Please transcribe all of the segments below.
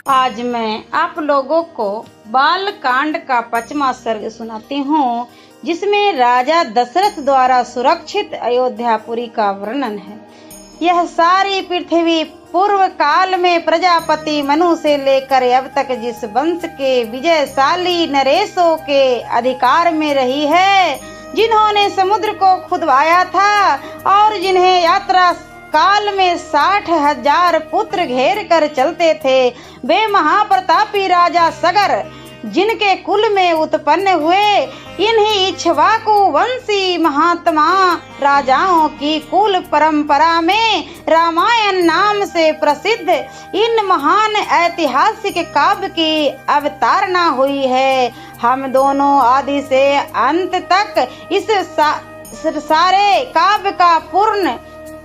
आज मैं आप लोगों को बाल कांड का 5वां सर्ग सुनाती हूँ, जिसमें राजा दशरथ द्वारा सुरक्षित अयोध्यापुरी का वर्णन है। यह सारी पृथ्वी पूर्व काल में प्रजापति मनु से लेकर अब तक जिस वंश के विजयशाली नरेशों के अधिकार में रही है, जिन्होंने समुद्र को खुदवाया था और जिन्हें यात्रा काल में 60,000 पुत्र घेर कर चलते थे, वे महाप्रतापी राजा सगर जिनके कुल में उत्पन्न हुए, इन्हीं इक्ष्वाकु वंशी महात्मा राजाओं की कुल परंपरा में रामायण नाम से प्रसिद्ध इन महान ऐतिहासिक काव्य की अवतारणा हुई है। हम दोनों आदि से अंत तक इस सारे काव्य का पूर्ण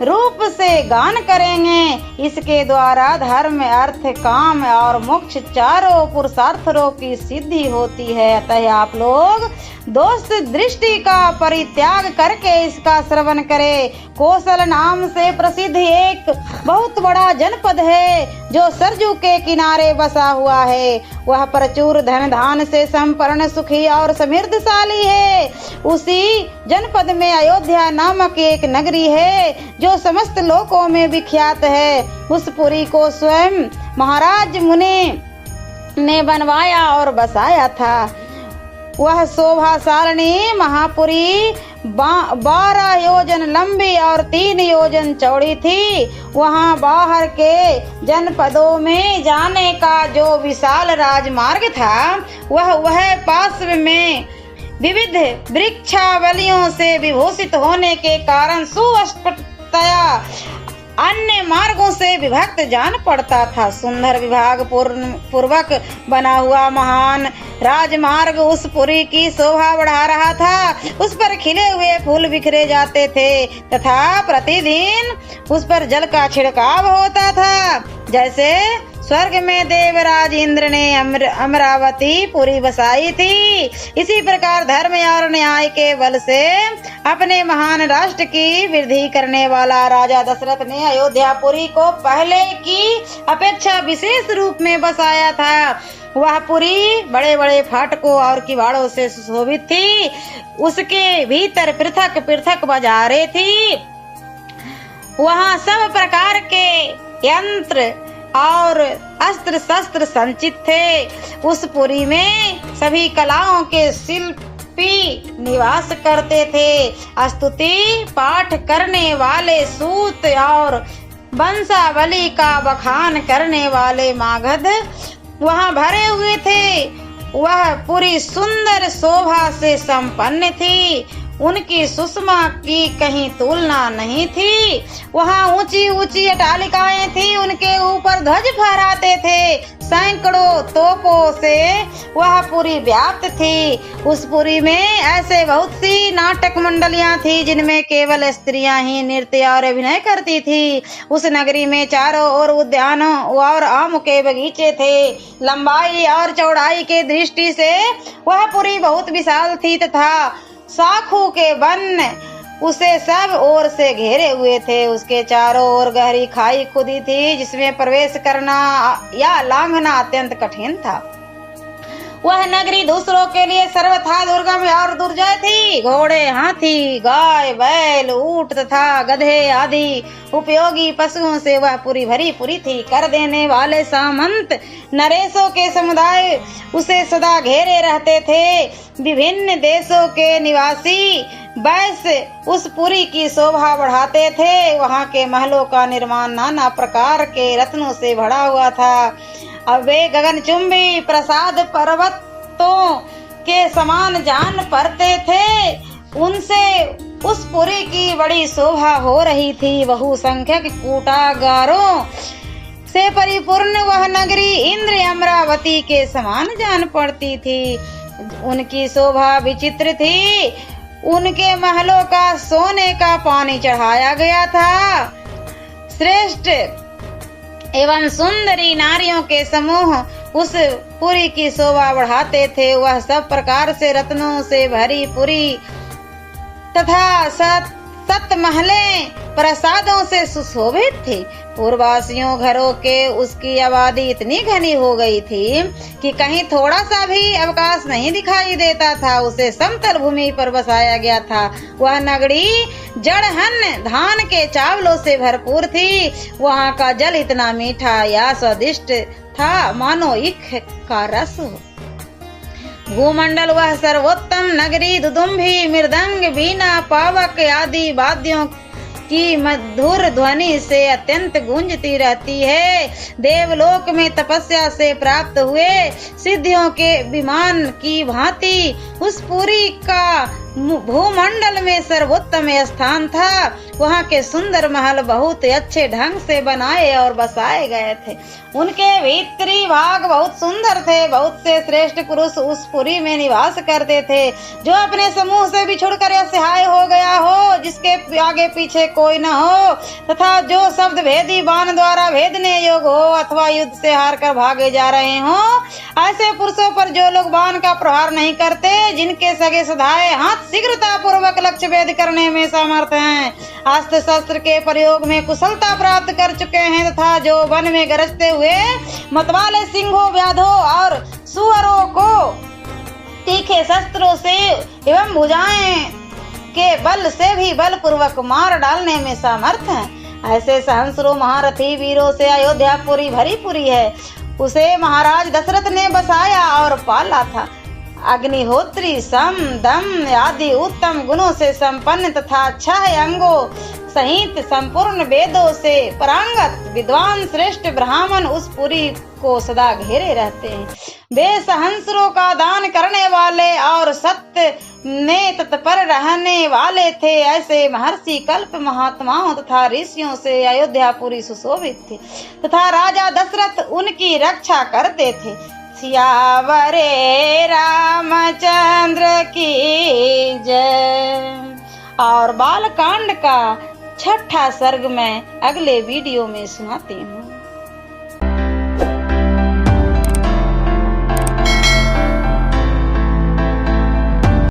रूप से गान करेंगे। इसके द्वारा धर्म, अर्थ, काम और मोक्ष चारों पुरुषार्थों की सिद्धि होती है। अतः आप लोग दोस्त दृष्टि का परित्याग करके इसका श्रवण करें। कौशल नाम से प्रसिद्ध एक बहुत बड़ा जनपद है जो सरजू के किनारे बसा हुआ है। वह प्रचुर धन धान से संपन्न, सुखी और समृद्धशाली है। उसी जनपद में अयोध्या नामक एक नगरी है जो समस्त लोकों में विख्यात है। उस पुरी को स्वयं महाराज मुनि ने बनवाया और बसाया था। वह शोभाशालिनी महापुरी 12 योजन लंबी और 3 योजन चौड़ी थी। वहां बाहर के जनपदों में जाने का जो विशाल राजमार्ग था, वह पास में विविध वृक्षावलियों से विभूषित होने के कारण सुस्पष्टतया अन्य मार्गों से विभक्त जान पड़ता था। सुंदर विभाग पूर्वक बना हुआ महान राजमार्ग उस पुरी की शोभा बढ़ा रहा था। उस पर खिले हुए फूल बिखरे जाते थे तथा प्रतिदिन उस पर जल का छिड़काव होता था। जैसे स्वर्ग में देवराज इंद्र ने अमरावती पुरी बसाई थी, इसी प्रकार धर्म और न्याय के बल से अपने महान राष्ट्र की वृद्धि करने वाला राजा दशरथ ने अयोध्यापुरी को पहले की अपेक्षा विशेष रूप में बसाया था। वह पुरी बड़े बड़े फाटकों और किवाड़ों से सुशोभित थी। उसके भीतर पृथक पृथक बाजारें थी। वहाँ सब प्रकार के यंत्र और अस्त्र शस्त्र संचित थे। उस पुरी में सभी कलाओं के शिल्पी निवास करते थे। स्तुति पाठ करने वाले सूत और वंशावली का बखान करने वाले मागध वहां भरे हुए थे। वह पुरी सुंदर शोभा से संपन्न थी। उनकी सुषमा की कहीं तुलना नहीं थी। वहाँ ऊंची ऊंची अट्टालिकाएं थी, उनके ऊपर ध्वज फहराते थे। सैकड़ों तोपों से वह पुरी व्याप्त थी। उस पुरी में ऐसे बहुत सी नाटक मंडलियां थी जिनमें केवल स्त्रियां ही नृत्य और अभिनय करती थी। उस नगरी में चारों ओर उद्यानों और आम के बगीचे थे। लंबाई और चौड़ाई के दृष्टि से वह पुरी बहुत विशाल थी तथा शाखों के वन उसे सब ओर से घेरे हुए थे। उसके चारों ओर गहरी खाई खुदी थी, जिसमें प्रवेश करना या लांघना अत्यंत कठिन था। वह नगरी दूसरों के लिए सर्वथा दुर्गम और दुर्जय थी। घोड़े, हाथी, गाय, बैल, ऊंट तथा गधे आदि उपयोगी पशुओं से वह पूरी भरी पूरी थी। कर देने वाले सामंत नरेशों के समुदाय उसे सदा घेरे रहते थे। विभिन्न देशों के निवासी वैश्य उस पुरी की शोभा बढ़ाते थे। वहाँ के महलों का निर्माण नाना प्रकार के रत्नों से भरा हुआ था। अब वे गगनचुंबी प्रासाद पर्वतों के समान जान पड़ते थे। उनसे उस पुरी की बड़ी शोभा हो रही थी। बहुसंख्यक कूटागारों से परिपूर्ण वह नगरी इंद्र अमरावती के समान जान पड़ती थी। उनकी शोभा विचित्र थी। उनके महलों का सोने का पानी चढ़ाया गया था। श्रेष्ठ एवं सुंदरी नारियों के समूह उस पुरी की शोभा बढ़ाते थे। वह सब प्रकार से रत्नों से भरी पुरी तथा सत महलें प्रसादों से सुशोभित थी। पूर्ववासियों घरों के उसकी आबादी इतनी घनी हो गई थी कि कहीं थोड़ा सा भी अवकाश नहीं दिखाई देता था। उसे समतल भूमि पर बसाया गया था। वह नगरी जड़हन धान के चावलों से भरपूर थी। वहाँ का जल इतना मीठा या स्वादिष्ट था मानो ईख का रस हो। भूमंडल वह सर्वोत्तम नगरी दुदुम्भी, मृदंग, वीणा, पावक आदि वाद्यों की मधुर ध्वनि से अत्यंत गूंजती रहती है। देवलोक में तपस्या से प्राप्त हुए सिद्धियों के विमान की भांति उस पुरी का भूमंडल में सर्वोत्तम स्थान था। वहाँ के सुंदर महल बहुत अच्छे ढंग से बनाए और बसाए गए थे। उनके भीतरी भाग बहुत सुंदर थे। बहुत से श्रेष्ठ पुरुष उस पुरी में निवास करते थे। जो अपने समूह से बिछुड़कर असहाय हो गया हो, जिसके आगे पीछे कोई न हो, तथा जो शब्द भेदी बाण द्वारा भेदने योग्य हो अथवा युद्ध से हार कर भागे जा रहे हो, ऐसे पुरुषों पर जो लोग बाण का प्रहार नहीं करते, जिनके सगे सधाए हाथ शीघ्रता पूर्वक लक्ष्य भेद करने में समर्थ हैं, अस्त्र शस्त्र के प्रयोग में कुशलता प्राप्त कर चुके हैं, तथा जो वन में गरजते हुए मतवाले सिंहों, व्याधों और सुअरों को तीखे शस्त्रों से एवं भुजाएं के बल से भी बलपूर्वक मार डालने में समर्थ हैं, ऐसे सहस्रों महारथी वीरों से अयोध्यापुरी भरी पुरी है। उसे महाराज दशरथ ने बसाया और पाला था। अग्निहोत्री सम दम आदि उत्तम गुणों से संपन्न तथा 6 अंगों सहित संपूर्ण वेदों से पारंगत विद्वान श्रेष्ठ ब्राह्मण उस पुरी को सदा घेरे रहते हैं। वे सहस्रों का दान करने वाले और सत्य में तत्पर रहने वाले थे। ऐसे महर्षि कल्प महात्माओं तथा ऋषियों से अयोध्यापुरी सुशोभित थी तथा राजा दशरथ उनकी रक्षा करते थे। सियावरे रामचंद्र की जय। और बालकांड का 6ठा सर्ग मैं अगले वीडियो में सुनाती हूँ।